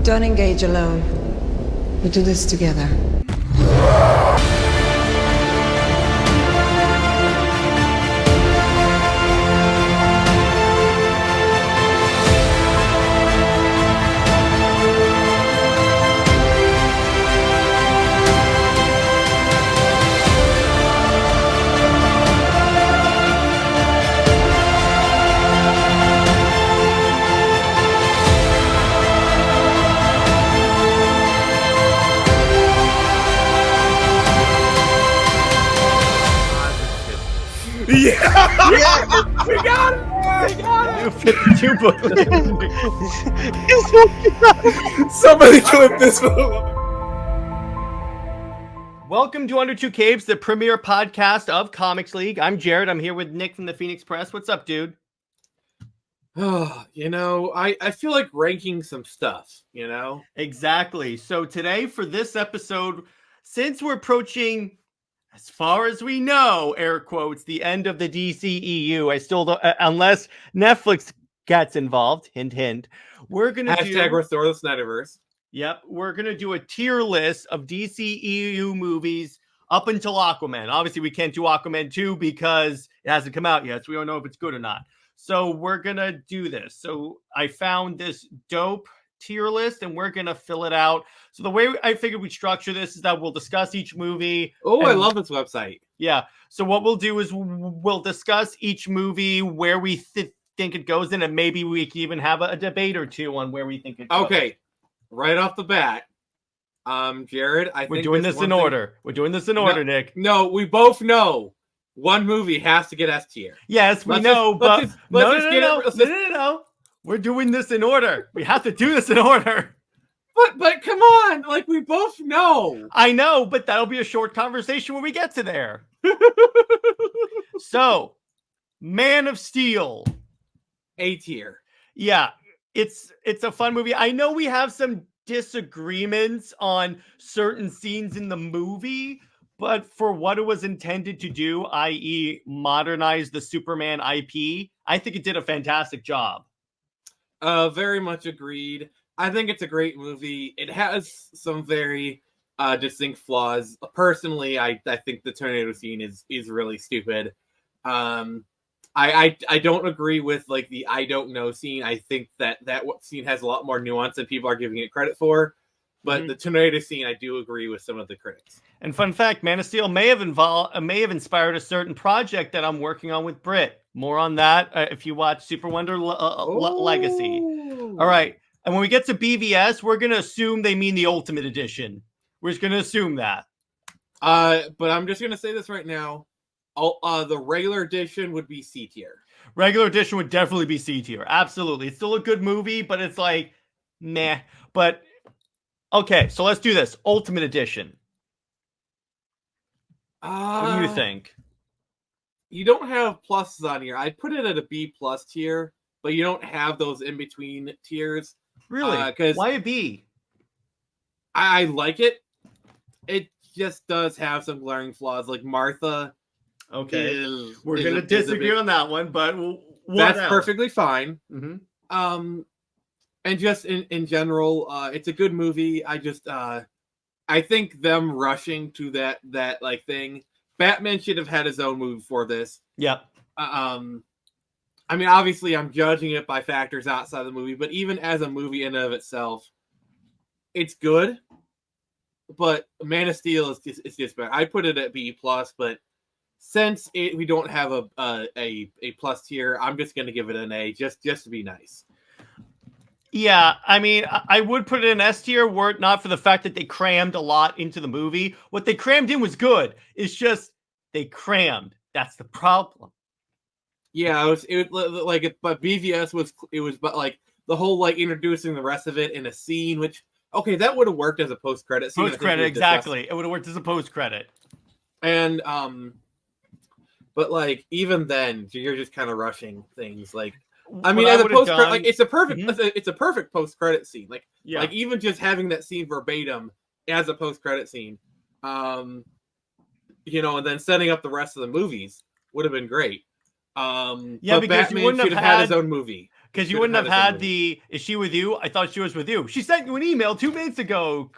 Don't engage alone. We do this together. Yeah! Yeah! We got it! We got it! You 52 booklet. Somebody clip this one. Welcome to Under Two Caves, the premier podcast of Comics League. I'm Jared. I'm here with Nick from the Phoenix Press. What's up, dude? I feel like ranking some stuff, you know? Exactly. So today for this episode, since we're approaching, as far as we know, air quotes, the end of the DCEU, I still don't, unless Netflix gets involved, hint, hint, we're going to Hashtag restore the SnyderVerse. Yep, we're going to do a tier list of DCEU movies up until Aquaman. Obviously, we can't do Aquaman 2 because it hasn't come out yet, so we don't know if it's good or not. So we're going to do this. So I found this dope tier list, and we're going to fill it out. So the way I figured we'd structure this is that we'll discuss each movie. Oh, I love this website. Yeah. So what we'll do is we'll discuss each movie, where we think it goes in, and maybe we can even have a debate or two on where we think it goes. Okay. Right off the bat, Jared, We're doing this in order. We're doing this in order, Nick. No, we both know one movie has to get S tier. Yes, we Let's know, just- but let's just get it- no. We're doing this in order. We have to do this in order. But come on, like we both know. I know, but that'll be a short conversation when we get to there. So, Man of Steel. A tier. Yeah, it's a fun movie. I know we have some disagreements on certain scenes in the movie, but for what it was intended to do, i.e. modernize the Superman IP, I think it did a fantastic job. Very much agreed. I think it's a great movie. It has some very distinct flaws. Personally, I think the tornado scene is really stupid. I don't agree with like the I don't know scene. I think that scene has a lot more nuance than people are giving it credit for. But the tornado scene, I do agree with some of the critics. And fun fact, Man of Steel may have inspired a certain project that I'm working on with Britt. More on that if you watch Super Wonder Legacy. All right. And when we get to BVS, we're going to assume they mean the Ultimate Edition. We're just going to assume that. But I'm just going to say this right now. The regular edition would be C tier. Regular edition would definitely be C tier. Absolutely. It's still a good movie, but it's like, meh. But, okay, so let's do this. Ultimate Edition. What do you think? You don't have pluses on here. I'd put it at a B plus tier, but you don't have those in between tiers. Really? Because why a B? I like it. It just does have some glaring flaws, like Martha. Okay, we're gonna disagree on that one, but that's perfectly fine. Mm-hmm. And just in general, it's a good movie. I think them rushing to that like thing. Batman should have had his own movie for this. Yep. I mean, obviously, I'm judging it by factors outside the movie, but even as a movie in and of itself, it's good. But Man of Steel is just better. I put it at B plus, but since we don't have a plus tier, I'm just going to give it an A just to be nice. Yeah, I mean, I would put it in S tier were it not for the fact that they crammed a lot into the movie. What they crammed in was good. It's just they crammed. That's the problem. Yeah, but BVS was but like the whole like introducing the rest of it in a scene, which okay, that would have worked as a post credit scene. Post credit, exactly. It would have worked as a post credit. And but like even then, you're just kind of rushing things. Like I mean, as a post credit, like it's a perfect post credit scene. Like like even just having that scene verbatim as a post credit scene, and then setting up the rest of the movies would have been great. But because Batman should have had his own movie. Because you Should've wouldn't have had a had summary. is she with you? I thought she was with you. She sent you an email 2 minutes ago.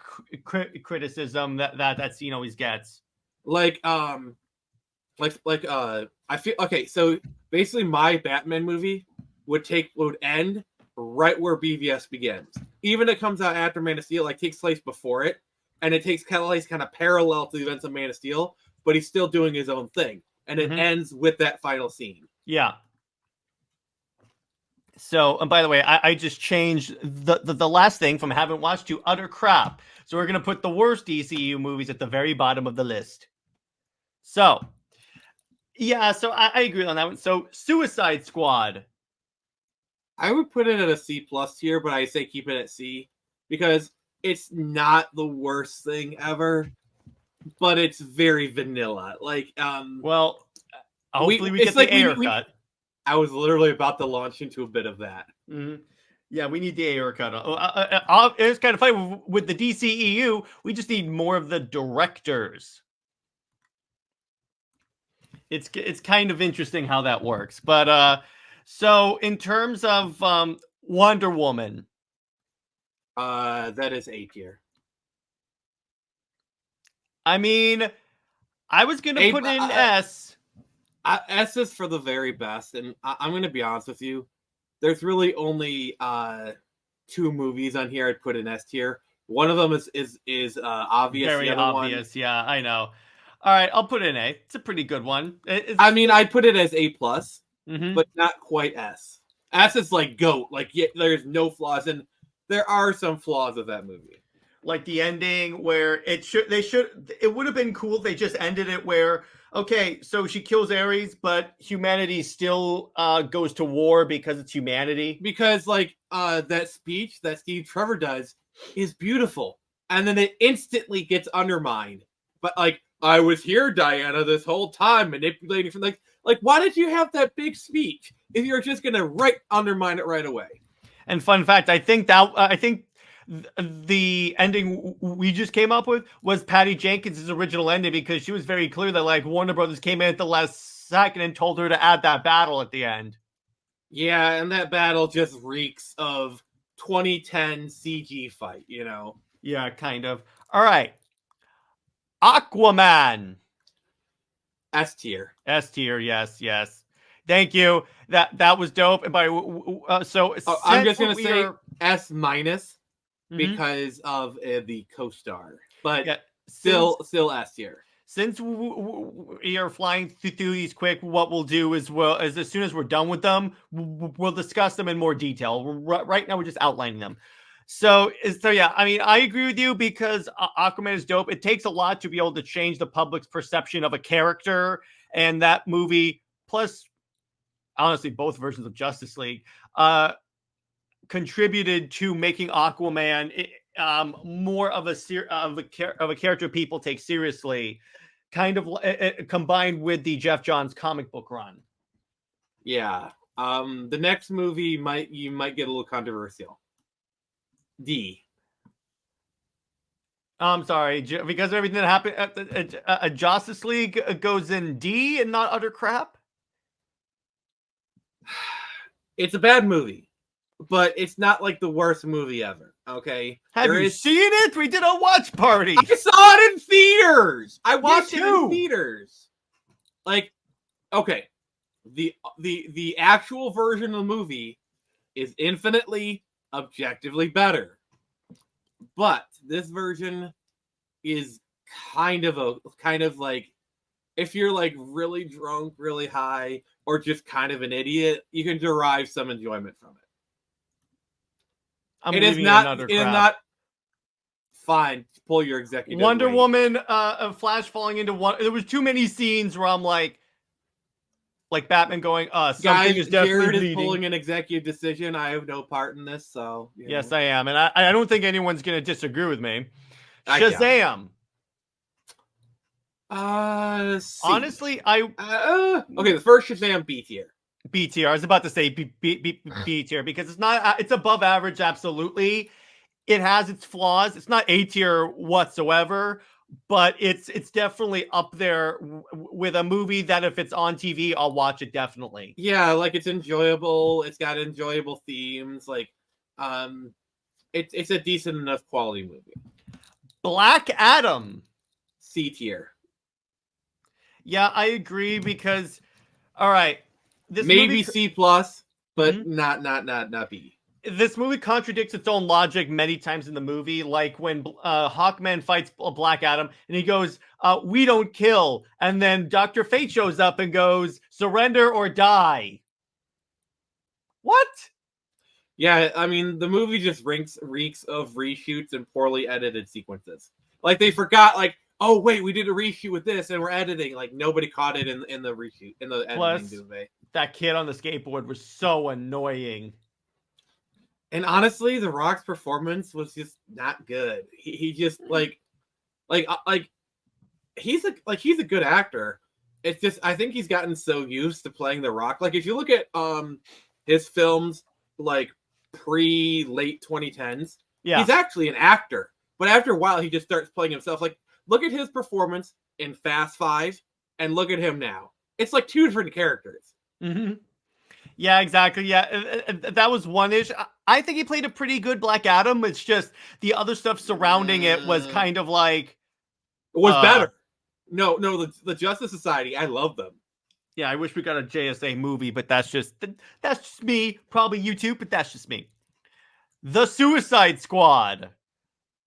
Criticism that scene always gets. Like I feel okay. So basically, my Batman movie would end right where BVS begins. Even if it comes out after Man of Steel, like takes place before it, and it takes place kind of parallel to the events of Man of Steel, but he's still doing his own thing, and it ends with that final scene. Yeah. So, and by the way, I just changed the last thing from haven't watched to utter crap. So we're gonna put the worst DCU movies at the very bottom of the list. So, yeah, so I agree on that one. So, Suicide Squad. I would put it at a C+ tier, but I say keep it at C because it's not the worst thing ever, but it's very vanilla. Like, well, hopefully we get the Ayer cut. I was literally about to launch into a bit of that. Mm-hmm. Yeah, we need the Ayer cut. It's kind of funny with the DCEU. We just need more of the directors. It's kind of interesting how that works. But so in terms of Wonder Woman, that is A tier. I mean, I was gonna put in S. S is for the very best, and I'm gonna be honest with you. There's really only 2 movies on here I'd put in S tier. One of them is obvious. Very obvious. Yeah, I know. All right, I'll put in A. It's a pretty good one. I'd put it as A+, mm-hmm. but not quite S. S is like GOAT. Like, yeah, there's no flaws, and there are some flaws of that movie. Like the ending where it would have been cool if they just ended it where, okay, so she kills Ares, but humanity still goes to war because it's humanity. Because like that speech that Steve Trevor does is beautiful, and then it instantly gets undermined. But like, I was here, Diana, this whole time manipulating from like why did you have that big speech if you're just gonna undermine it right away? And fun fact, I think the ending we just came up with was Patty Jenkins' original ending because she was very clear that like Warner Brothers came in at the last second and told her to add that battle at the end. Yeah, and that battle just reeks of 2010 CG fight, you know? Yeah, kind of. All right. Aquaman. S tier. S tier, yes. Thank you. That was dope. And by so I'm just gonna say S- because of the co-star, but yeah, still S tier. Since we are flying through these quick, what we'll do is as soon as we're done with them, we'll discuss them in more detail. Right now, we're just outlining them. So yeah, I mean, I agree with you because Aquaman is dope. It takes a lot to be able to change the public's perception of a character, and that movie, plus, honestly, both versions of Justice League, contributed to making Aquaman more of a character people take seriously, kind of combined with the Jeff Johns comic book run. Yeah. The next movie you might get a little controversial. D. I'm sorry, because of everything that happened at Justice League goes in D and not utter crap. It's a bad movie, but it's not like the worst movie ever. Okay, have you seen it? We did a watch party. I saw it in theaters. I watched it in theaters. Like, okay, the actual version of the movie is infinitely objectively better, but this version is kind of like if you're like really drunk, really high, or just kind of an idiot, you can derive some enjoyment from it. It is not fine. Pull your executive Wonder weight. Woman, Flash falling into one. There was too many scenes where I'm like Batman going, something Guys, is definitely Jared bleeding. is pulling an executive decision. I have no part in this, so yes, I am, and I don't think anyone's going to disagree with me. Shazam. Honestly, okay, the first Shazam B tier. B tier. I was about to say B tier because it's not. It's above average, absolutely. It has its flaws. It's not A tier whatsoever, but it's definitely up there with a movie that if it's on TV, I'll watch it definitely. Yeah, like it's enjoyable. It's got enjoyable themes. Like, it's a decent enough quality movie. Black Adam. C tier. Yeah, I agree because, all right, this Maybe movie, C plus, but not B. this movie contradicts its own logic many times in the movie. Like when Hawkman fights Black Adam, and he goes, "We don't kill," and then Dr. Fate shows up and goes, "Surrender or die." What? Yeah, I mean, the movie just reeks of reshoots and poorly edited sequences. Like they forgot, like, oh wait, we did a reshoot with this, and we're editing. Like nobody caught it in the reshoot in the editing movie. That kid on the skateboard was so annoying. And honestly, The Rock's performance was just not good. He just like he's a good actor. It's just I think he's gotten so used to playing The Rock. Like if you look at his films like pre-late 2010s, he's actually an actor. But after a while, he just starts playing himself. Like look at his performance in Fast 5 and look at him now. It's like two different characters. Mm-hmm. Yeah, exactly. Yeah, that was one issue. I think he played a pretty good Black Adam. It's just the other stuff surrounding it was kind of like... It was better. No, the Justice Society, I love them. Yeah, I wish we got a JSA movie, but that's just me. Probably you too, but that's just me. The Suicide Squad.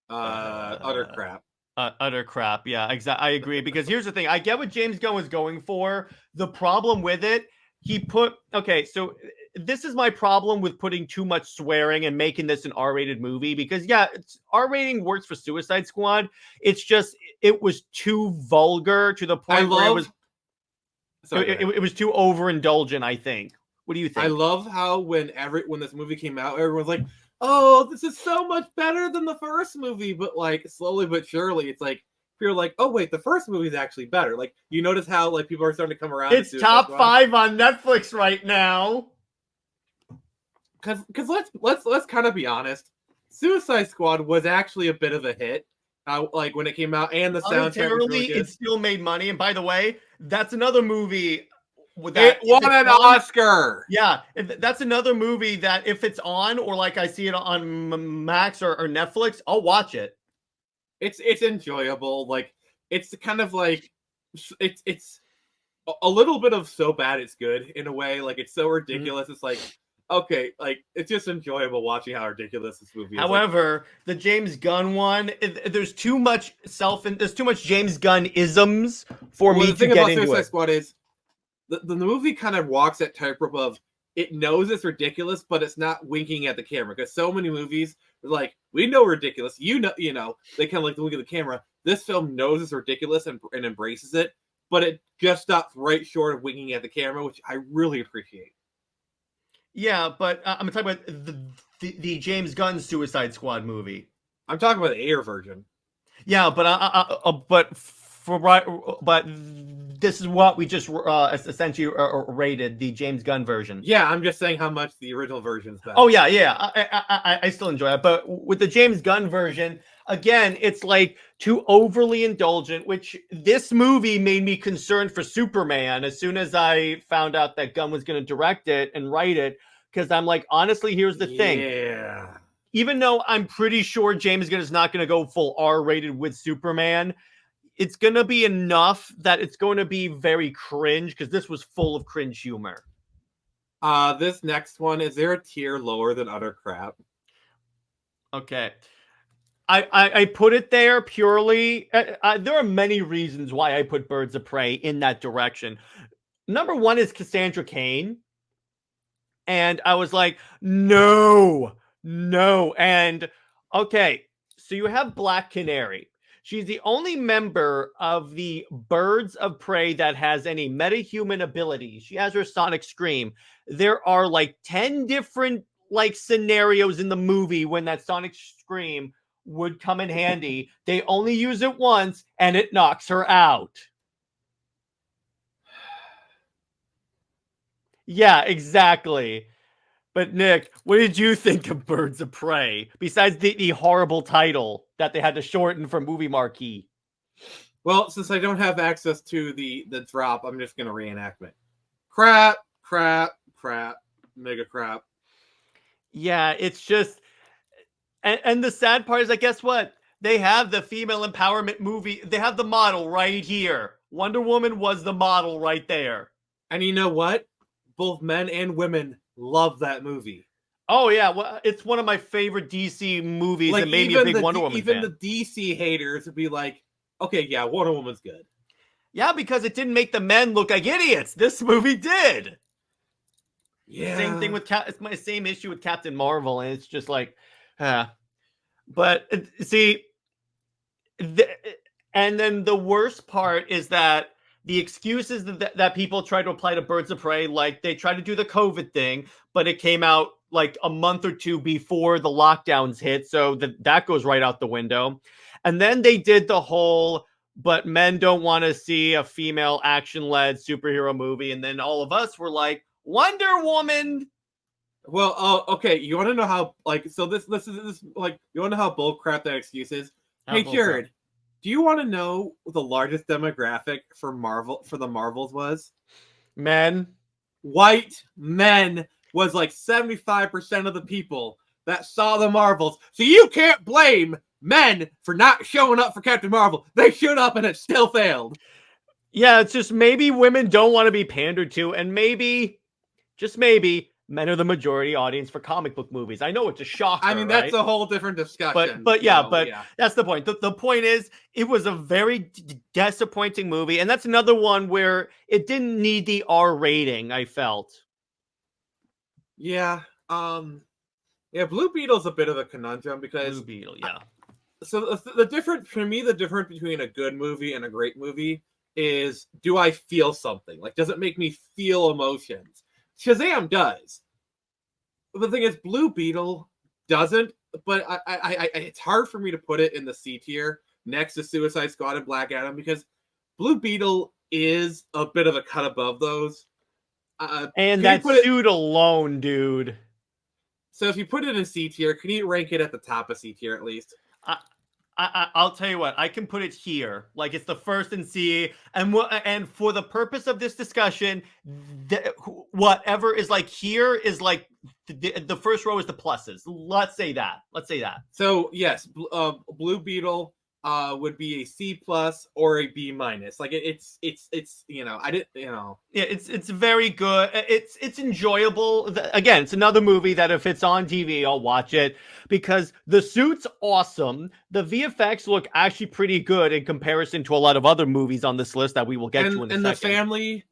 Utter crap. Utter crap. Yeah, exactly. I agree. Because here's the thing. I get what James Gunn was going for. The problem with it, so this is my problem with putting too much swearing and making this an R-rated movie. Because, yeah, R rating works for Suicide Squad. It's just, it was too vulgar to the point where it was... It was too overindulgent, I think. What do you think? I love how when this movie came out, everyone's like, "Oh, this is so much better than the first movie." But like slowly but surely, it's like you're like, "Oh wait, the first movie is actually better." Like you notice how like people are starting to come around. It's top 5 on Netflix right now. Because let's kind of be honest, Suicide Squad was actually a bit of a hit. Like when it came out, and the soundtrack was really good. It still made money. And by the way, that's another movie it won an Oscar. Yeah, that's another movie that if it's on, or like I see it on Max or Netflix, I'll watch it. It's enjoyable. Like it's kind of like it's a little bit of so bad it's good in a way. Like it's so ridiculous. It's like. Okay, like it's just enjoyable watching how ridiculous this movie is. However, the James Gunn one, there's too much there's too much James Gunn isms for me to get into it. The thing about Suicide Squad is the movie kind of walks that tightrope of it knows it's ridiculous, but it's not winking at the camera. Because so many movies are like, we know we're ridiculous. You know, they kind of like look at the camera. This film knows it's ridiculous and embraces it, but it just stops right short of winking at the camera, which I really appreciate. Yeah, but I'm talking about the James Gunn Suicide Squad movie. I'm talking about the Air version. Yeah, but this is what we just essentially rated the James Gunn version. Yeah, I'm just saying how much the original version is better. Oh yeah, I still enjoy it, but with the James Gunn version, again, it's like too overly indulgent, which this movie made me concerned for Superman as soon as I found out that Gunn was going to direct it and write it, because I'm like, honestly, here's the thing. Yeah. Even though I'm pretty sure James Gunn is not going to go full R-rated with Superman, it's going to be enough that it's going to be very cringe, because this was full of cringe humor. This next one, is there a tier lower than utter crap? Okay. I put it there purely... there are many reasons why I put Birds of Prey in that direction. Number one is Cassandra Cain. And I was like, no. And, okay, so you have Black Canary. She's the only member of the Birds of Prey that has any metahuman abilities. She has her sonic scream. There are like 10 different like scenarios in the movie when that sonic scream would come in handy. They only use it once and it knocks her out. Yeah, exactly. But Nick, what did you think of Birds of Prey? Besides the horrible title that they had to shorten for movie marquee. Well, since I don't have access to the drop, I'm just gonna reenact it. Crap, mega crap. Yeah, it's just, and the sad part is that guess what? They have the female empowerment movie. They have the model right here. Wonder Woman was the model right there. And you know what? Both men and women love that movie. Oh yeah, well, it's one of my favorite DC movies, Like, and made me a big Wonder Woman even fan. the DC haters would be like, okay, yeah, Wonder Woman's good. Yeah, because it didn't make the men look like idiots. This movie did. Yeah. Same thing with it's my same issue with Captain Marvel, and it's just like, but see, and then the worst part is that the excuses that people try to apply to Birds of Prey, like they try to do the COVID thing, but it came out like a month or two before the lockdowns hit, so that goes right out the window. And then they did the whole, but men don't want to see a female action-led superhero movie, and then all of us were like, Wonder Woman. Well, okay. You want to know how this is like, you want to know how bullcrap that excuse is? Hey, Jared, do you want to know what the largest demographic for the Marvels was? Men. White men was like 75% of the people that saw the Marvels. So you can't blame men for not showing up for Captain Marvel. They showed up and it still failed. Yeah, it's just maybe women don't want to be pandered to, and maybe, just maybe, men are the majority audience for comic book movies. I know it's a shocker. I mean, that's a whole different discussion. But that's the point. The point is, it was a very disappointing movie, and that's another one where it didn't need the R rating, I felt. Yeah. Blue Beetle's a bit of a conundrum because Blue Beetle, yeah. So the difference between a good movie and a great movie is, do I feel something? Like, does it make me feel emotions? Shazam does. But the thing is, Blue Beetle doesn't. But I it's hard for me to put it in the C tier next to Suicide Squad and Black Adam, because Blue Beetle is a bit of a cut above those. And that suit alone, dude. So if you put it in C tier, can you rank it at the top of C tier at least? I'll tell you what, I can put it here, like it's the first in C, and for the purpose of this discussion, whatever is like here is like the first row is the pluses. Let's say that. So yes, Blue Beetle would be a C plus or a B minus. Like it's it's very good. It's enjoyable. Again, it's another movie that if it's on TV, I'll watch it because the suit's awesome. The VFX look actually pretty good in comparison to a lot of other movies on this list that we will get to in a second. And the family,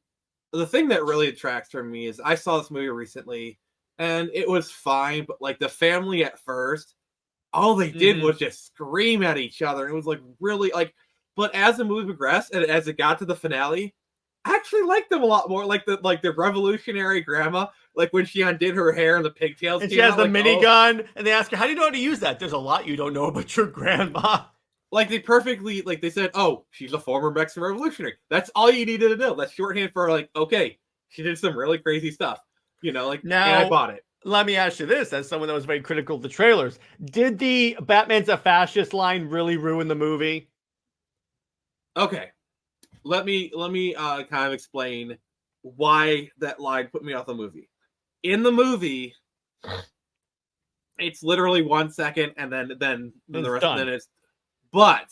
the thing that really attracts for me is I saw this movie recently and it was fine, but like the family at first, all they did was just scream at each other. It was like really like, but as the movie progressed and as it got to the finale, I actually liked them a lot more. Like the revolutionary grandma, like when she undid her hair and the pigtails. And she has the minigun, and they ask her, "How do you know how to use that?" There's a lot you don't know about your grandma. Like they said, "Oh, she's a former Mexican revolutionary." That's all you needed to know. That's shorthand for like, okay, she did some really crazy stuff. Now, and I bought it. Let me ask you this, as someone that was very critical of the trailers. Did the Batman's a fascist line really ruin the movie? Okay. Let me kind of explain why that line put me off the movie. In the movie, it's literally 1 second and then the rest of it is. But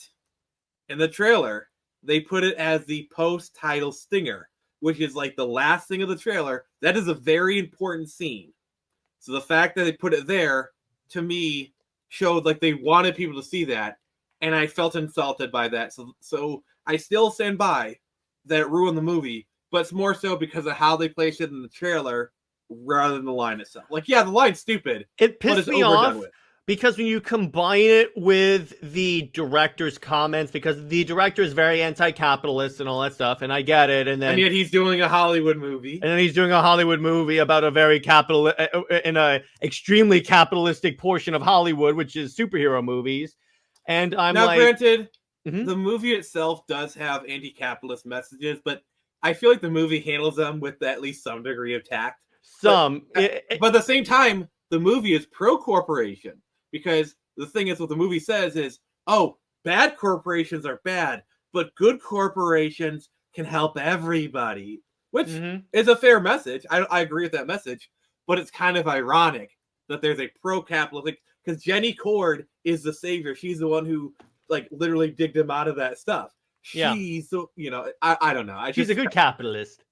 in the trailer, they put it as the post-title stinger, which is like the last thing of the trailer. That is a very important scene. So the fact that they put it there, to me, showed like they wanted people to see that, and I felt insulted by that. So I still stand by that it ruined the movie, but it's more so because of how they placed it in the trailer rather than the line itself. Like, yeah, the line's stupid. It pissed me off because when you combine it with the director's comments, because the director is very anti-capitalist and all that stuff, and I get it, and yet he's doing a Hollywood movie, and then he's doing a Hollywood movie about a very in a extremely capitalistic portion of Hollywood, which is superhero movies. And I'm now, granted, the movie itself does have anti-capitalist messages, but I feel like the movie handles them with at least some degree of tact. But at the same time, the movie is pro-corporation, because the thing is, what the movie says is, oh, bad corporations are bad, but good corporations can help everybody, which Mhm. is a fair message. I agree with that message, but it's kind of ironic that there's a pro-capitalist, because Jenny Cord is the savior. She's the one who like literally digged him out of that stuff. Yeah. She's the, I don't know. She's a good capitalist.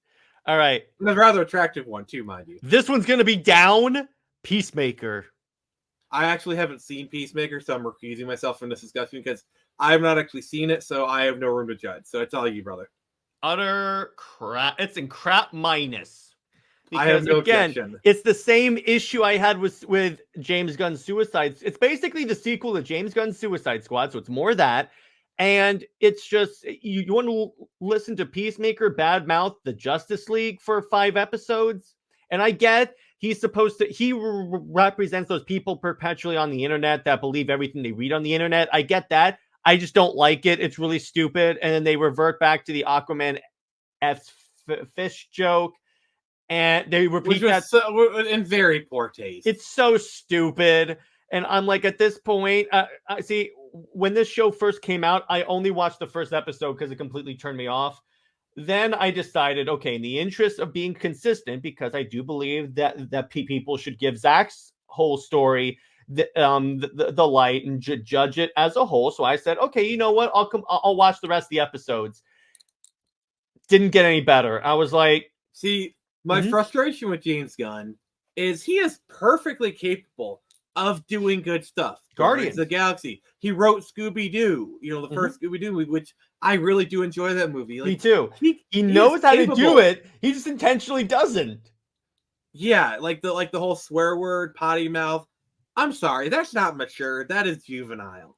All right. A rather attractive one too, mind you. This one's going to be down. Peacemaker. I actually haven't seen Peacemaker, so I'm recusing myself from this discussion because I have not actually seen it, so I have no room to judge. So it's all you, brother. Utter crap. It's in crap minus. I have no again, objection. it's the same issue I had with James Gunn's Suicide. It's basically the sequel to James Gunn's Suicide Squad, so it's more of that. And it's just, you want to listen to Peacemaker badmouth the Justice League for 5 episodes? And I get he's supposed to, he represents those people perpetually on the internet that believe everything they read on the internet. I get that. I just don't like it. It's really stupid. And then they revert back to the Aquaman fish joke. And they repeat that in very poor taste. It's so stupid. And I'm like, at this point, I see, when this show first came out, I only watched the first episode because it completely turned me off. Then I decided, okay, in the interest of being consistent, because I do believe that people should give Zack's whole story the light and judge it as a whole. So I said, okay, you know what? I'll watch the rest of the episodes. Didn't get any better. I was like, see, my frustration with James Gunn is he is perfectly capable of doing good stuff. Guardians of the Galaxy. He wrote Scooby-Doo, the first Scooby-Doo movie, which I really do enjoy that movie. Like, me too. He knows how to do it. He just intentionally doesn't. Yeah, like the whole swear word, potty mouth. I'm sorry, that's not mature. That is juvenile.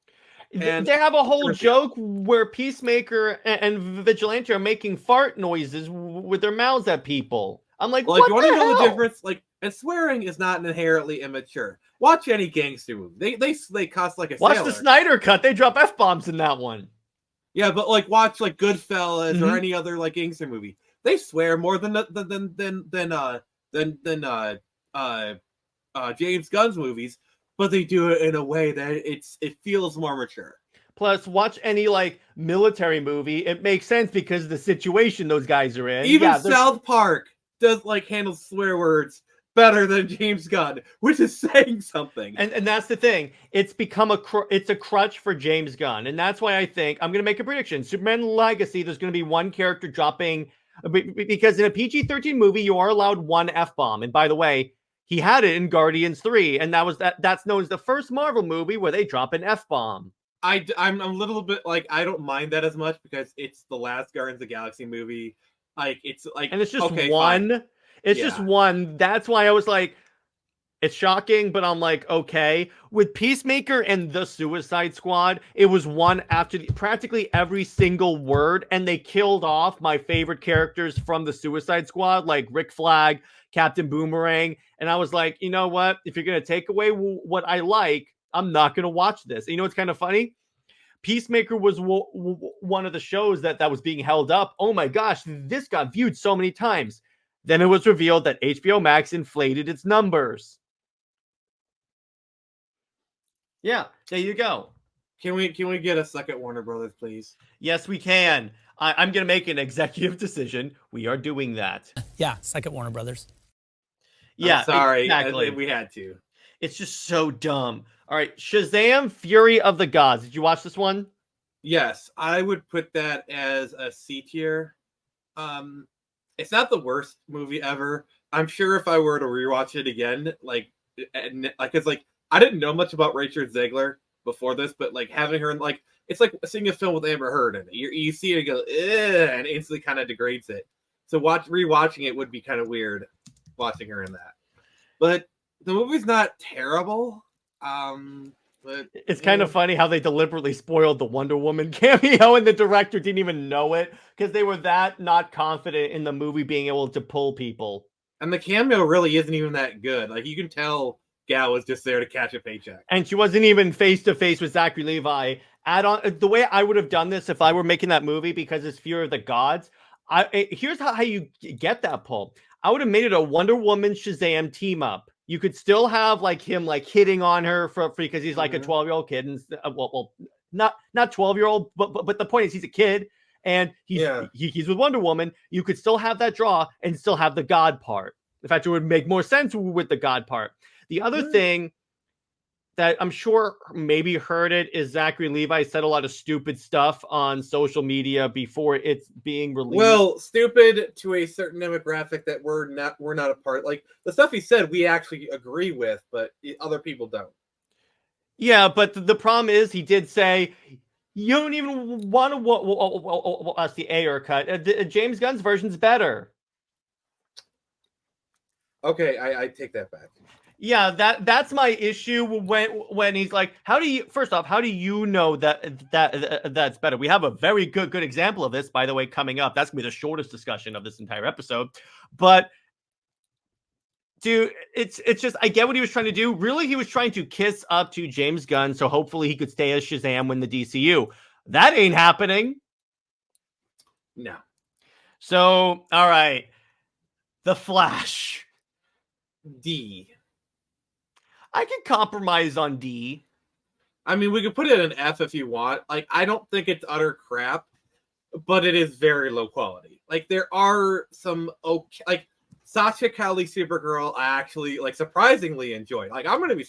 And they have a whole joke where Peacemaker and Vigilante are making fart noises with their mouths at people. I'm like, well, what if you want to know hell? the difference, and swearing is not inherently immature. Watch any gangster movie. They cuss like a Watch sailor. the Snyder Cut. They drop F-bombs in that one. Yeah, but watch Goodfellas or any other gangster movie. They swear more than James Gunn's movies, but they do it in a way that it feels more mature. Plus, watch any military movie. It makes sense because of the situation those guys are in. Even South Park does handle swear words better than James Gunn, which is saying something. And that's the thing. It's become a crutch for James Gunn, and that's why I think I'm going to make a prediction. Superman Legacy, there's going to be one character dropping, because in a PG-13 movie you are allowed one F-bomb. And by the way, he had it in Guardians 3, and that's known as the first Marvel movie where they drop an F-bomb. I'm a little bit I don't mind that as much because it's the last Guardians of the Galaxy movie. And it's just one. Fine. It's just one. That's why I was like, it's shocking, but I'm like, okay. With Peacemaker and the Suicide Squad, it was one after practically every single word, and they killed off my favorite characters from the Suicide Squad, like Rick Flag, Captain Boomerang, and I was like, you know what? If you're going to take away what I like, I'm not going to watch this. And you know what's kind of funny? Peacemaker was one of the shows that was being held up. Oh my gosh, this got viewed so many times. Then it was revealed that HBO Max inflated its numbers. Yeah, there you go. Can we get a second Warner Brothers, please? Yes, we can. I'm going to make an executive decision. We are doing that. Yeah, second Warner Brothers. Yeah, I'm sorry. Exactly. We had to. It's just so dumb. All right, Shazam! Fury of the Gods. Did you watch this one? Yes, I would put that as a C tier. It's not the worst movie ever. I'm sure if I were to rewatch it again, because I didn't know much about Rachel Zegler before this, but having her in it's like seeing a film with Amber Heard in it. You see her go, and instantly kind of degrades it. So rewatching it would be kind of weird, watching her in that. But the movie's not terrible. But it's kind of funny how they deliberately spoiled the Wonder Woman cameo and the director didn't even know it because they were that not confident in the movie being able to pull people. And the cameo really isn't even that good. You can tell Gal was just there to catch a paycheck. And she wasn't even face to face with Zachary Levi. The way I would have done this if I were making that movie, because it's Fear of the Gods. Here's how you get that pull. I would have made it a Wonder Woman Shazam team up. You could still have him hitting on her for because he's a 12-year-old kid, and not 12-year-old, but the point is he's a kid and he's with Wonder Woman. You could still have that draw and still have the God part. In fact, it would make more sense with the God part. The other thing that I'm sure maybe heard it is Zachary Levi said a lot of stupid stuff on social media before it's being released. Well, stupid to a certain demographic that we're not a part. Like the stuff he said, we actually agree with, but other people don't. Yeah, but the problem is he did say you don't even want to watch the Ayer cut. James Gunn's version's better. Okay, I take that back. Yeah, that's my issue when he's like, how do you know that's better? We have a very good example of this, by the way, coming up. That's gonna be the shortest discussion of this entire episode. But dude, it's just I get what he was trying to do. Really, he was trying to kiss up to James Gunn, so hopefully he could stay as Shazam when the DCU. That ain't happening. No. So, all right. The Flash. D. I can compromise on D. I mean, we could put it in F if you want. Like, I don't think it's utter crap, but it is very low quality. Like, there are some okay, like Sasha Calle Supergirl. I actually surprisingly enjoyed. Like, I'm gonna be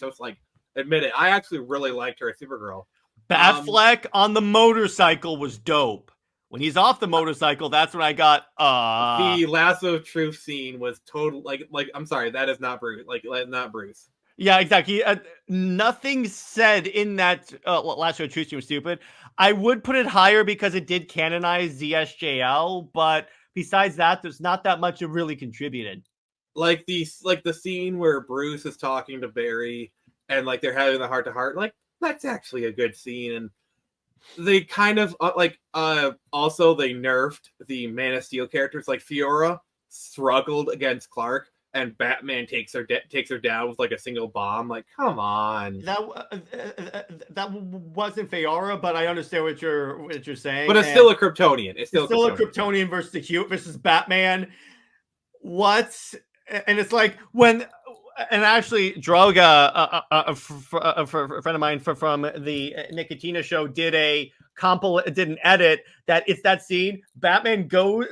admit it. I actually really liked her as Supergirl. Batfleck on the motorcycle was dope. When he's off the motorcycle, that's when I got the lasso of truth scene was total. Like I'm sorry, that is not Bruce. Not Bruce. Yeah, exactly. Nothing said in that lasso of truth scene was stupid. I would put it higher because it did canonize ZSJL, but besides that, there's not that much it really contributed. Like the scene where Bruce is talking to Barry and they're having the heart-to-heart. Like, that's actually a good scene, and they kind of also they nerfed the Man of Steel characters. Like Fiora struggled against Clark, and Batman takes her down with a single bomb. Like, come on. That wasn't Fiora, but I understand what you're saying. But it's still a Kryptonian. It's still a Kryptonian versus Batman. What? And it's like when. And actually, Droga, a friend of mine from the Nicotina show, did an edit that it's that scene. Batman goes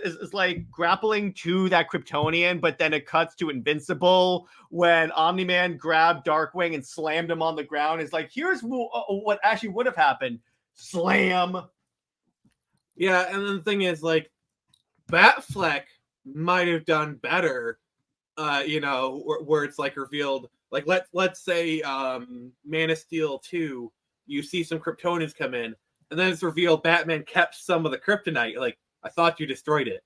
is grappling to that Kryptonian, but then it cuts to Invincible when Omni-Man grabbed Darkwing and slammed him on the ground. It's like, here's what actually would have happened: slam. Yeah, and then the thing is, Batfleck might have done better. Where it's revealed, let's say Man of Steel 2, you see some Kryptonians come in, and then it's revealed Batman kept some of the kryptonite. Like, I thought you destroyed it.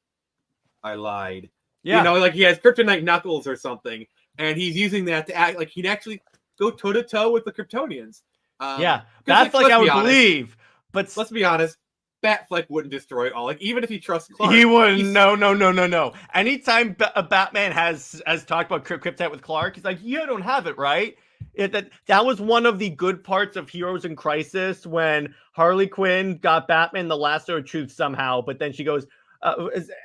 I lied. Yeah. He has kryptonite knuckles or something, and he's using that to act like he'd actually go toe-to-toe with the Kryptonians. Yeah, Batfleck I would believe, but let's be honest, Batfleck wouldn't destroy all. He would if he trusts Clark. He wouldn't. No. Anytime Batman has talked about kryptonite with Clark, he's like, you don't have it, right? That was one of the good parts of Heroes in Crisis when Harley Quinn got Batman the lasso of truth somehow, but then she goes,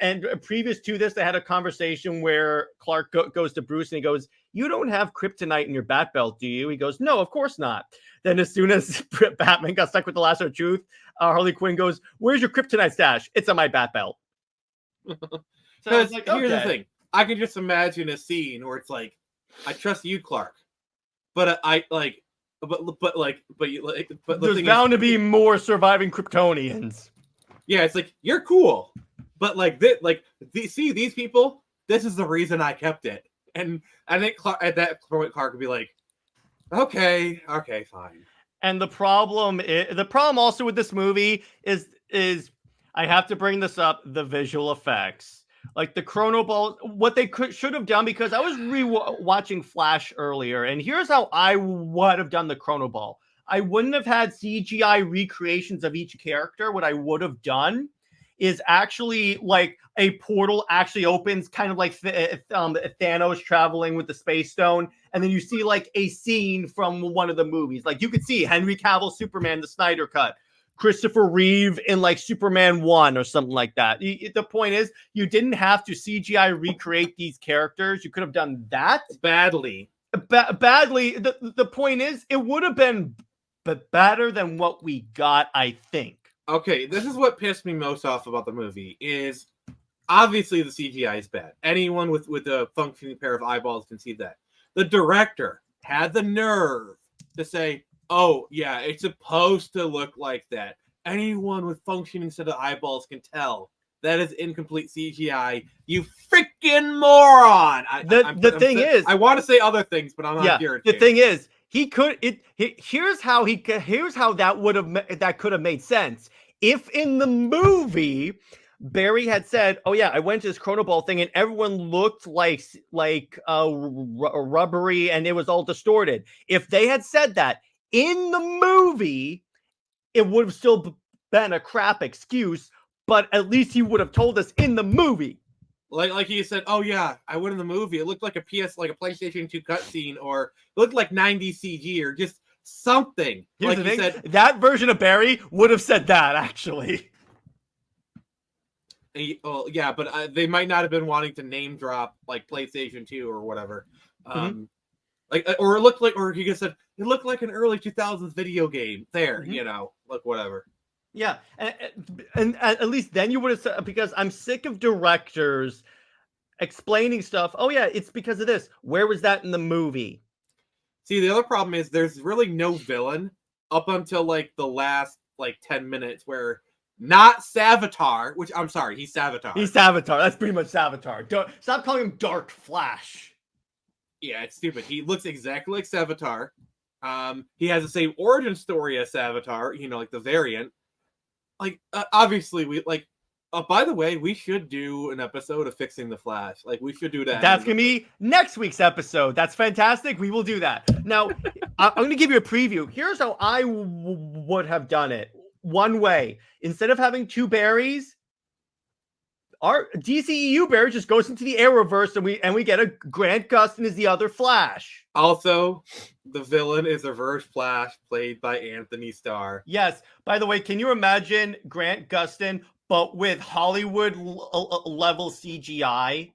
and previous to this, they had a conversation where Clark goes to Bruce and he goes, you don't have kryptonite in your bat belt, do you? He goes, no, of course not. Then as soon as Batman got stuck with the lasso of truth, Harley Quinn goes, where's your kryptonite stash? It's on my bat belt. Here's the thing. I can just imagine a scene where it's I trust you, Clark. But there's bound to be more surviving Kryptonians. Yeah, it's you're cool. But see these people, this is the reason I kept it. And I think at that point Clark would be like, okay, fine. And the problem also with this movie is I have to bring this up, the visual effects. Like the Chrono Ball, what they should have done, because I was watching Flash earlier, and here's how I would have done the Chrono Ball. I wouldn't have had CGI recreations of each character. What I would have done is actually a portal actually opens, kind of like Thanos traveling with the Space Stone, and then you see a scene from one of the movies. You could see Henry Cavill Superman, the Snyder Cut, Christopher Reeve in Superman 1 or something like that. The point is, you didn't have to CGI recreate these characters. You could have done that badly. Badly. The point is, it would have been better than what we got, I think. Okay, this is what pissed me most off about the movie is obviously the CGI is bad. Anyone with a functioning pair of eyeballs can see that. The director had the nerve to say, "Oh yeah, it's supposed to look like that." Anyone with functioning set of eyeballs can tell that is incomplete CGI. You freaking moron! The thing is, I want to say other things, but I'm not here. The thing is, here's how that could have made sense if in the movie Barry had said, "Oh yeah, I went to this chronoball thing and everyone looked like rubbery and it was all distorted." If they had said that in the movie, it would have still been a crap excuse, but at least he would have told us in the movie. Like he said, "Oh yeah, I went in the movie. It looked like a PlayStation 2 cutscene, or it looked like 90s CG, or just something." Here's like the he thing, said, that version of Barry would have said that actually. Well, yeah, but they might not have been wanting to name drop like PlayStation 2 or whatever. Or it looked like, or he just said it looked like an early 2000s video game. There, like whatever. Yeah, and at least then you would have said, because I'm sick of directors explaining stuff. Oh yeah, it's because of this. Where was that in the movie? See, the other problem is there's really no villain up until like the last 10 minutes where not Savitar, which I'm sorry, he's Savitar. He's Savitar. That's pretty much Savitar. Stop calling him Dark Flash. Yeah, it's stupid. He looks exactly like Savitar. He has the same origin story as Savitar, like the variant. Obviously, we by the way, we should do an episode of Fixing the Flash. We should do that. That's going to be next week's episode. That's fantastic. We will do that. Now, I'm going to give you a preview. Here's how I would have done it. One way. Instead of having two Barrys, our DCEU Barry just goes into the Arrowverse and we get a Grant Gustin as the other Flash. Also, the villain is a Reverse Flash played by Anthony Starr. Yes. By the way, can you imagine Grant Gustin but with Hollywood level CGI?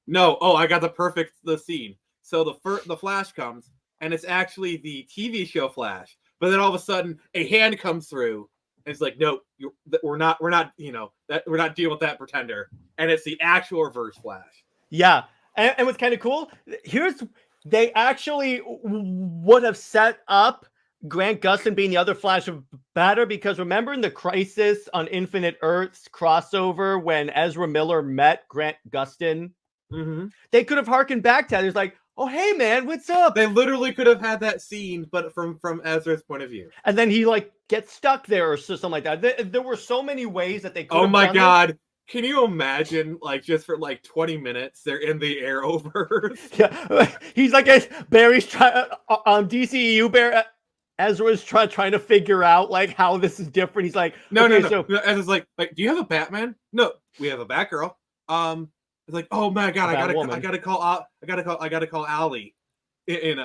No. Oh, I got the scene. So the Flash comes and it's actually the TV show Flash. But then all of a sudden a hand comes through. It's like, no, we're not dealing with that pretender, and it's the actual Reverse Flash. Yeah, and what's kind of cool, they actually would have set up Grant Gustin being the other Flash better, because remember in the Crisis on Infinite Earths crossover when Ezra Miller met Grant Gustin, they could have harkened back to that. It's like, oh, hey, man, what's up? They literally could have had that scene, but from Ezra's point of view. And then he, gets stuck there or something like that. There were so many ways that they could have Oh, my done God. This. Can you imagine, just for, 20 minutes, they're in the Arrowverse? Yeah. He's Barry's trying, on DCEU, Barry, Ezra's trying to figure out, how this is different. He's like, no. So... Ezra's like, do you have a Batman? No, we have a Batgirl. It's like, oh my God, I gotta call Ollie. Who's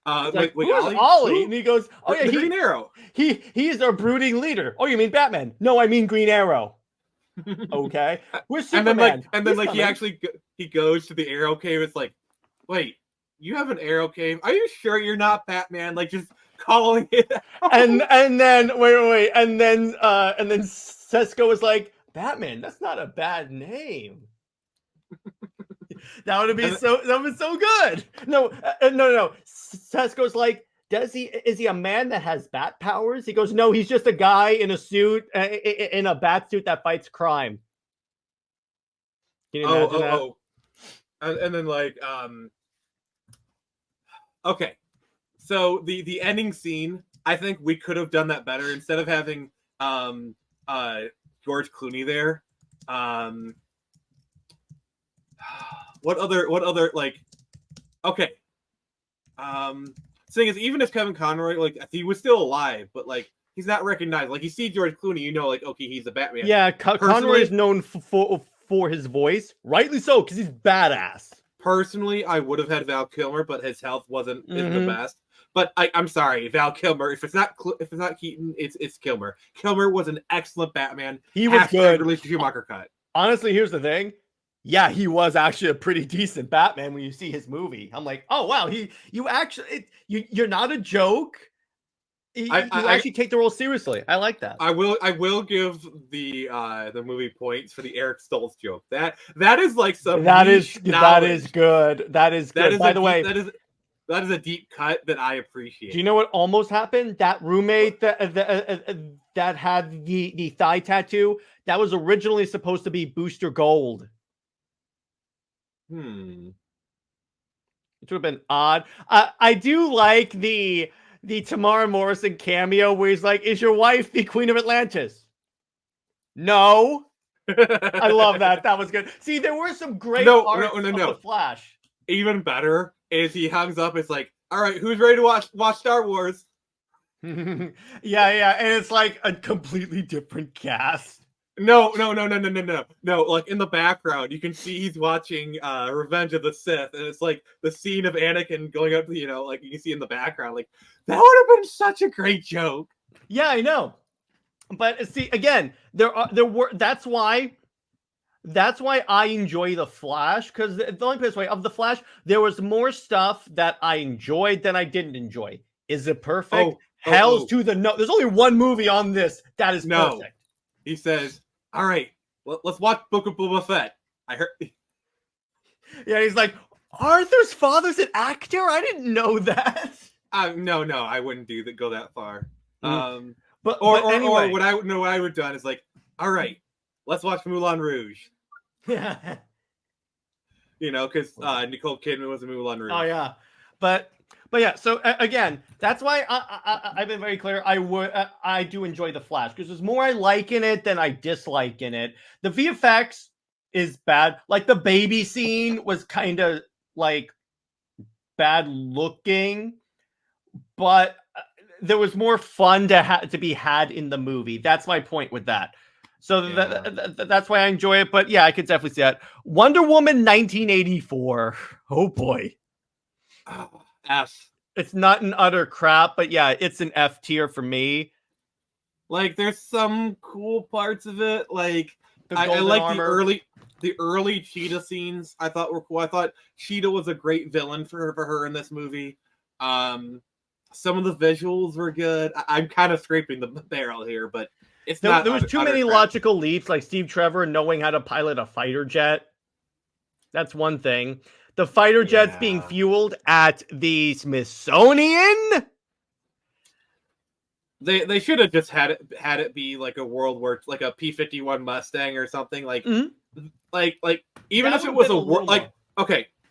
Ollie? And he goes, oh yeah, Green Arrow. He's our brooding leader. Oh, you mean Batman? No, I mean Green Arrow. Okay, where's Superman? And then he goes to the Arrow cave. It's like, wait, you have an Arrow cave? Are you sure you're not Batman? Just calling it out. And then wait, and then Cisco was like, Batman, that's not a bad name. That would be so good. No. Cisco's like, is he a man that has bat powers? He goes, no, he's just a guy in a suit, in a bat suit that fights crime. Can you imagine that? Oh. And then okay. So the ending scene, I think we could have done that better instead of having George Clooney there. What other okay. Thing is, even if Kevin Conroy, he was still alive, but he's not recognized. You see George Clooney, okay, he's the Batman. Yeah, Conroy is known for his voice, rightly so, because he's badass. Personally, I would have had Val Kilmer, but his health isn't the best. But I'm sorry, Val Kilmer. If it's not Keaton, it's Kilmer. Kilmer was an excellent Batman. He was good. Released Schumacher cut. Honestly, here's the thing. Yeah, he was actually a pretty decent Batman when you see his movie. I'm like, oh wow, you're not a joke. You I actually take the role seriously. I like that. I will give the movie points for the Eric Stoltz joke. That is like some That niche is knowledge. good. That is good. By the way, that is a deep cut that I do appreciate. you know what almost happened? That roommate that had the thigh tattoo, that was originally supposed to be Booster Gold. It would have been odd. I do like the Tamara Morrison cameo where he's like, "Is your wife the Queen of Atlantis?" No. I love that. That was good. See, there were some great parts of the Flash. Even better is he hangs up. It's like, all right, who's ready to watch Star Wars? Yeah, and it's like a completely different cast. No. Like in the background, you can see he's watching Revenge of the Sith, and it's like the scene of Anakin going up to, like you can see in the background. Like that would have been such a great joke. Yeah, I know. But see, again, that's why I enjoy the Flash, because the only place way of the Flash, there was more stuff that I enjoyed than I didn't enjoy. Is it perfect? Hell's to the no. There's only one movie on this that is perfect. He says, "All right, let's watch Book of Boba Fett." I heard. Yeah, he's like, Arthur's father's an actor. I didn't know that. No, I wouldn't go that far. But anyway, what I would have done is like, all right, let's watch Moulin Rouge. Yeah. Because Nicole Kidman was in Moulin Rouge. Oh yeah, but yeah. So again, that's why I've been very clear. I do enjoy the Flash because there's more I like in it than I dislike in it. The VFX is bad. Like the baby scene was kind of like bad looking, but there was more fun to be had in the movie. That's my point with that. So that's why I enjoy it. But yeah, I could definitely see that. Wonder Woman 1984. Oh boy. F. It's not an utter crap, but yeah, it's an F tier for me. Like there's some cool parts of it. Like I Golden like Armor. the early Cheetah scenes. I thought were cool. I thought Cheetah was a great villain for her in this movie. Some of the visuals were good. I'm kind of scraping the barrel here, but it's not. There was too many logical leaps, like Steve Trevor knowing how to pilot a fighter jet. That's one thing. The fighter jets being fueled at the Smithsonian. They should have just had it be like a World War, like a P-51 Mustang or something. Like even if it was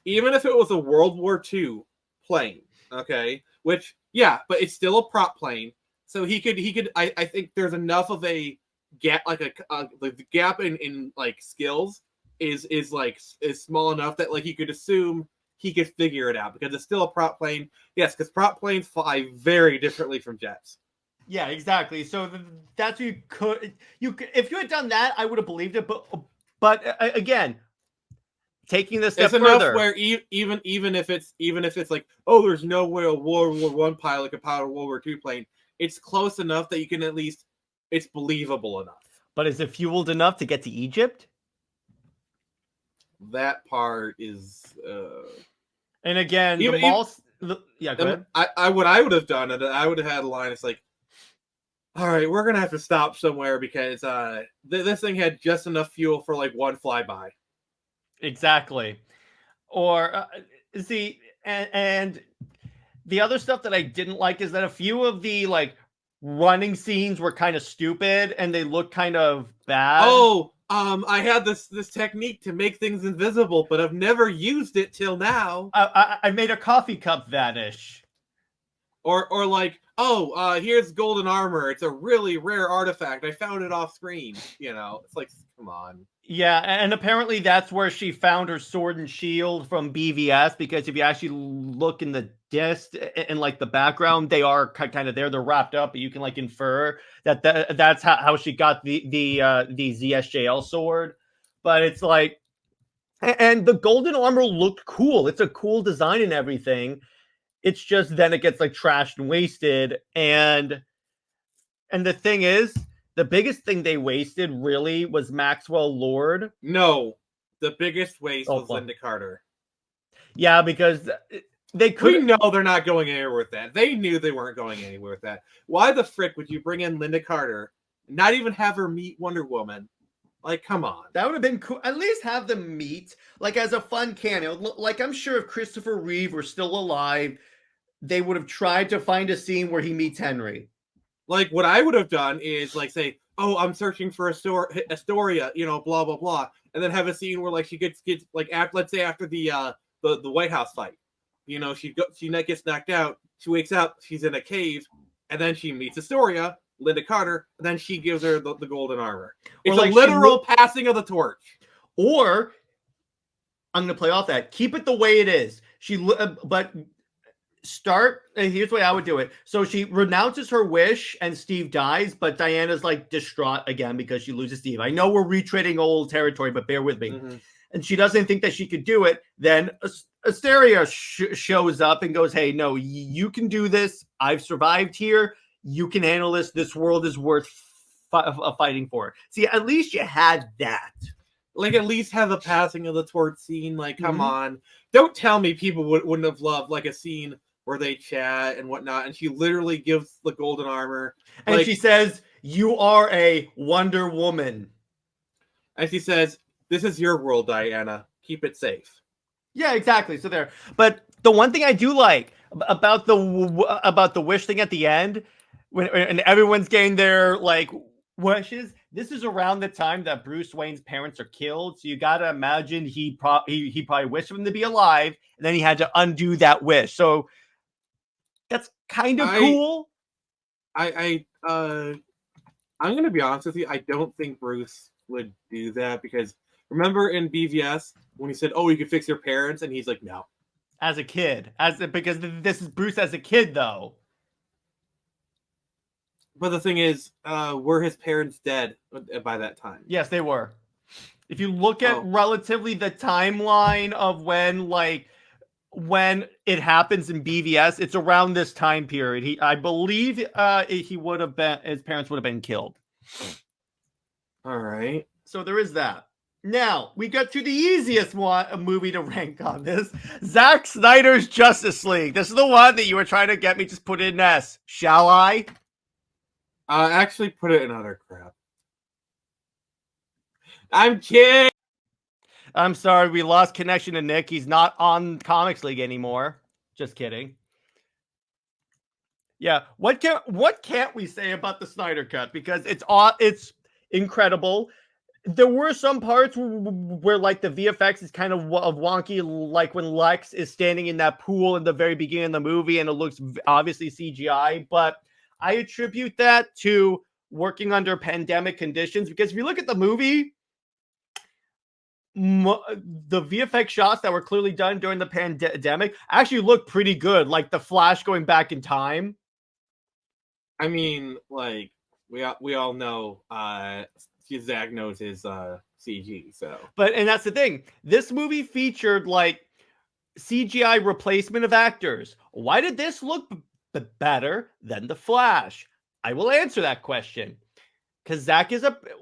even if it was a World War II plane, okay, which but it's still a prop plane. So he could. I think there's enough of a gap, like the gap in like skills is small enough that like you could assume he could figure it out because it's still a prop plane. Yes, because prop planes fly very differently from jets. Yeah, exactly. So that's what you could if you had done that, I would have believed it. But again, taking this step further, where even if it's like, oh, there's no way a World War I pilot could pilot a World War II plane. It's close enough that you can at least it's believable enough. But is it fueled enough to get to Egypt? That part is. And again, go ahead. What I would have done, I would have had a line. It's like, all right, we're gonna have to stop somewhere because this thing had just enough fuel for like one flyby. Exactly. Or see, and the other stuff that I didn't like is that a few of the like running scenes were kind of stupid and they look kind of bad. Oh, I had this technique to make things invisible, but I've never used it till now. I made a coffee cup vanish. Or like, here's golden armor. It's a really rare artifact. I found it off screen. It's like, come on. Yeah, and apparently that's where she found her sword and shield from BVS, because if you actually look in the disc and like the background, they are kind of there. They're wrapped up, but you can like infer that's how she got the ZSJL sword. But it's like, and the golden armor looked cool. It's a cool design and everything. It's just then it gets like trashed and wasted. And the thing is, the biggest thing they wasted really was Maxwell Lord. No, the biggest waste was Linda Carter. Yeah, because they We could. know they're not going anywhere with that. They knew they weren't going anywhere with that. Why the frick would you bring in Linda Carter, not even have her meet Wonder Woman? Like, come on. That would have been cool. At least have them meet, like as a fun cameo. Like I'm sure if Christopher Reeve were still alive, they would have tried to find a scene where he meets Henry. Like, what I would have done is like say, "Oh, I'm searching for Astoria," blah blah blah, and then have a scene where like she gets like after, let's say after the White House fight, she gets knocked out, she wakes up, she's in a cave, and then she meets Astoria, Linda Carter, and then she gives her the golden armor. It's like a literal passing of the torch. Or I'm going to play off that. Keep it the way it is. But start. Here's the way I would do it. So she renounces her wish, and Steve dies, but Diana's like distraught again because she loses Steve. I know we're retreading old territory, but bear with me. Mm-hmm. And she doesn't think that she could do it. Then Asteria shows up and goes, "Hey, no, you can do this. I've survived here. You can handle this. This world is worth fighting for." See, at least you had that. Like, at least have the passing of the torch scene. Like, come on. Don't tell me people wouldn't have loved, like, a scene where they chat and whatnot, and she literally gives the golden armor. And like, she says, "You are a Wonder Woman." And she says, "This is your world, Diana. Keep it safe." Yeah, exactly. So there. But the one thing I do like about the wish thing at the end, and everyone's getting their like wishes. This is around the time that Bruce Wayne's parents are killed, so you got to imagine he probably wished for them to be alive, and then he had to undo that wish. So that's kind of cool. I'm gonna be honest with you. I don't think Bruce would do that because remember in BVS when he said, "Oh, you can fix your parents," and he's like, "No." As a kid, because this is Bruce as a kid, though. But the thing is, were his parents dead by that time? Yes, they were. If you look at relatively the timeline of when it happens in BVS, it's around this time period. I believe his parents would have been killed. All right. So there is that. Now, we got to the easiest movie to rank on this. Zack Snyder's Justice League. This is the one that you were trying to get me just put in S. Shall I? Actually put it in other crap. I'm kidding. I'm sorry, we lost connection to Nick. He's not on Comics League anymore. Just kidding. Yeah, what can't we say about the Snyder Cut? Because it's incredible. There were some parts where like the VFX is kind of wonky, like when Lex is standing in that pool in the very beginning of the movie, and it looks obviously CGI. But I attribute that to working under pandemic conditions, because if you look at the movie, the VFX shots that were clearly done during the pandemic actually look pretty good, like the Flash going back in time. I mean, like we all know Zack knows his CG, so. And that's the thing. This movie featured like CGI replacement of actors. Why did this look better than the Flash? I will answer that question. Because Zack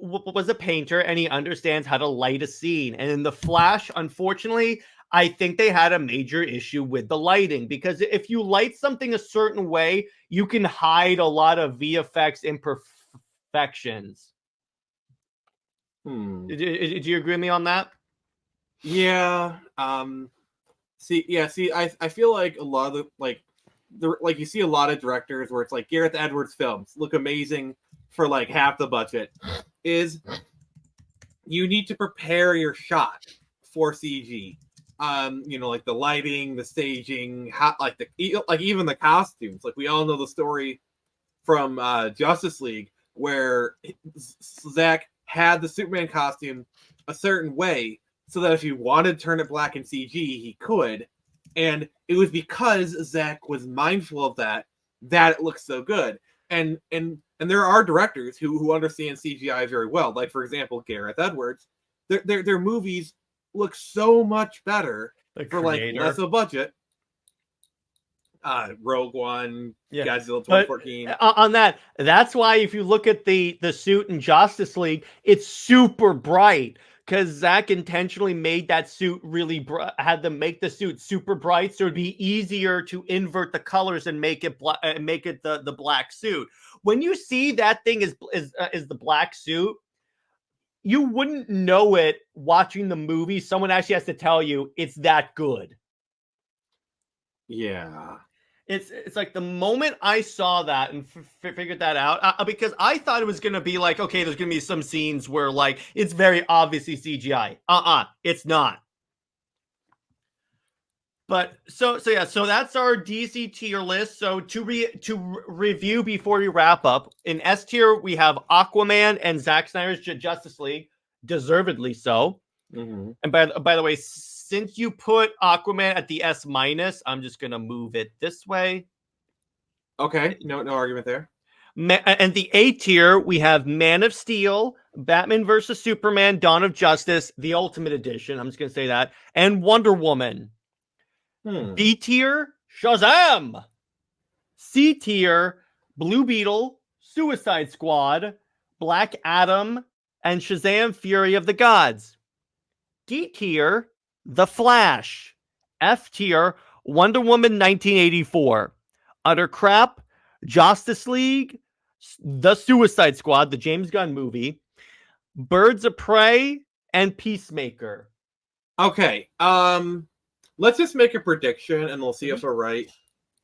was a painter and he understands how to light a scene. And in the Flash, unfortunately, I think they had a major issue with the lighting. Because if you light something a certain way, you can hide a lot of VFX imperfections. Do you agree with me on that? Yeah. I feel like a lot of like you see a lot of directors where it's like Gareth Edwards films look amazing for like half the budget. Is you need to prepare your shot for CG. Like the lighting, the staging, even the costumes. Like we all know the story from Justice League where Zack had the Superman costume a certain way so that if he wanted to turn it black in CG, he could. And it was because Zack was mindful of that it looks so good. And there are directors who understand CGI very well. Like, for example, Gareth Edwards. Their movies look so much better for like less of a budget. Rogue One, Godzilla 2014. On that's why if you look at the suit in Justice League, it's super bright because Zack intentionally made that suit really had them make the suit super bright, so it'd be easier to invert the colors and make it the black suit. When you see that thing is the black suit, you wouldn't know it watching the movie. Someone actually has to tell you it's that good. Yeah. It's like the moment I saw that and figured that out, because I thought it was going to be like, okay, there's going to be some scenes where like it's very obviously CGI. It's not. But so that's our DC tier list. So to review before we wrap up, in S tier we have Aquaman and Zack Snyder's Justice League, deservedly so. Mm-hmm. And by the way, since you put Aquaman at the S-, I'm just going to move it this way. Okay, no argument there. And the A tier, we have Man of Steel, Batman vs. Superman, Dawn of Justice, the Ultimate Edition. I'm just going to say that. And Wonder Woman. B tier, Shazam. C tier, Blue Beetle, Suicide Squad, Black Adam, and Shazam! Fury of the Gods. D tier, The Flash. F tier, Wonder Woman 1984. Utter crap, Justice League, The Suicide Squad, the James Gunn movie, Birds of Prey, and Peacemaker. Okay, let's just make a prediction and we'll see if we're right.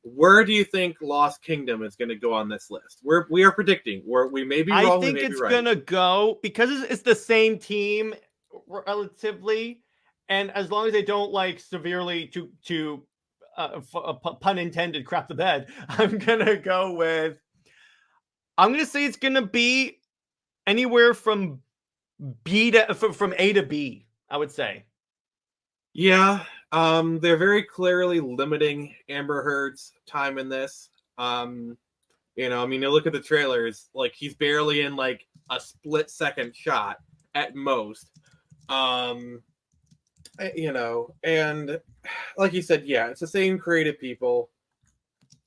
Where do you think Lost Kingdom is going to go on this list? We are predicting. We may be wrong. I think it's right. going to go, because it's the same team relatively, and as long as they don't like severely to pun intended crap the bed, I'm going to say it's going to be anywhere from from A to B, I would say. Yeah, they're very clearly limiting Amber Heard's time in this. You look at the trailers, like he's barely in like a split-second shot at most. And like you said, yeah, it's the same creative people.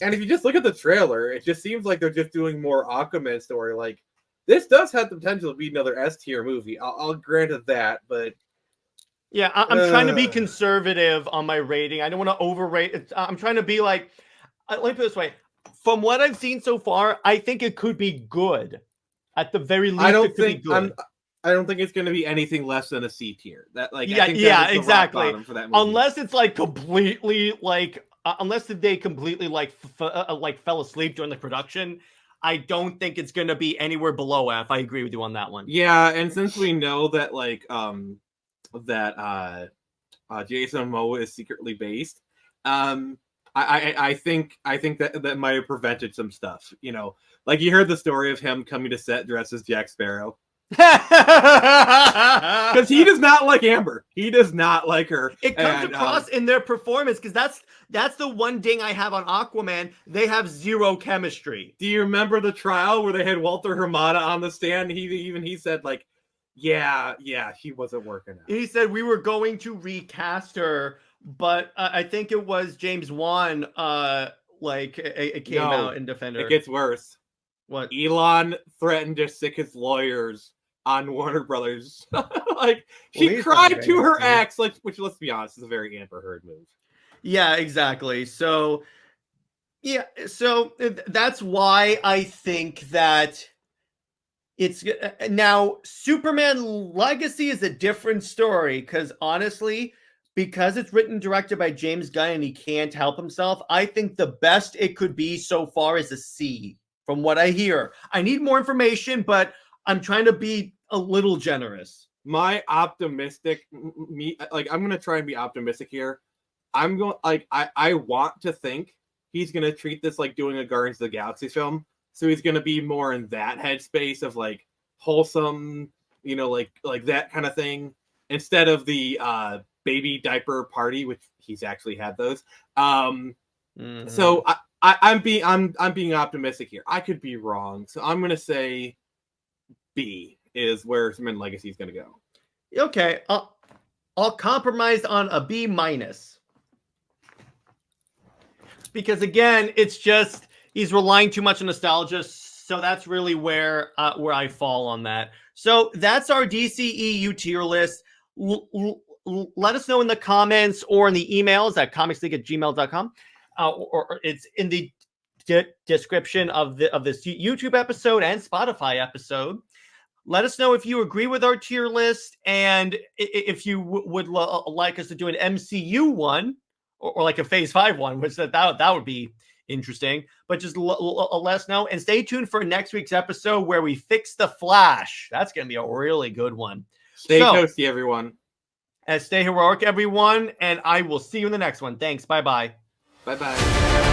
And if you just look at the trailer, it just seems like they're just doing more Aquaman story. Like, this does have the potential to be another S-tier movie. I'll grant it that, but... Yeah, I'm trying to be conservative on my rating. I don't want to overrate it. I'm trying to be like... let me put it this way. From what I've seen so far, I think it could be good. At the very least, it could be good. I don't think it's going to be anything less than a C tier. Exactly. For that movie. Unless it's like completely like... unless they completely like fell asleep during the production, I don't think it's going to be anywhere below F. I agree with you on that one. Yeah, and since we know that Jason Momoa is secretly based, I think that might have prevented some stuff. Like you heard the story of him coming to set dressed as Jack Sparrow. Because he does not like Amber. He does not like her. It comes across in their performance, because that's the one ding I have on Aquaman. They have zero chemistry. Do you remember the trial where they had Walter Hamada on the stand? He said like, yeah, she wasn't working out. He said we were going to recast her, but I think it was James Wan. It came out and defended her. It gets worse. What? Elon threatened to sick his lawyers on Warner Brothers. She cried to her ex, which let's be honest, is a very Amber Heard move. Yeah, exactly. So that's why I think that it's now Superman Legacy is a different story, because honestly, because it's written and directed by James Gunn and he can't help himself, I think the best it could be so far is a C. From what I hear, I need more information, but I'm trying to be a little generous. I'm going to try and be optimistic here. I'm going, I want to think he's going to treat this like doing a Guardians of the Galaxy film. So he's going to be more in that headspace of like wholesome, like that kind of thing, instead of the baby diaper party, which he's actually had those. So I'm being optimistic here. I could be wrong, so I'm gonna say B is where Superman Legacy is gonna go. Okay, I'll compromise on a B-, because again, it's just he's relying too much on nostalgia. So that's really where I fall on that. So that's our DCEU tier list. Let us know in the comments or in the emails at comicsleague@gmail.com. Or it's in the description of this YouTube episode and Spotify episode. Let us know if you agree with our tier list, and if you would like us to do an MCU one or like a Phase 5 one, which that would be interesting. But just let us know, and stay tuned for next week's episode where we fix the Flash. That's going to be a really good one. Stay toasty, everyone. Stay heroic, everyone, and I will see you in the next one. Thanks. Bye-bye. Bye-bye.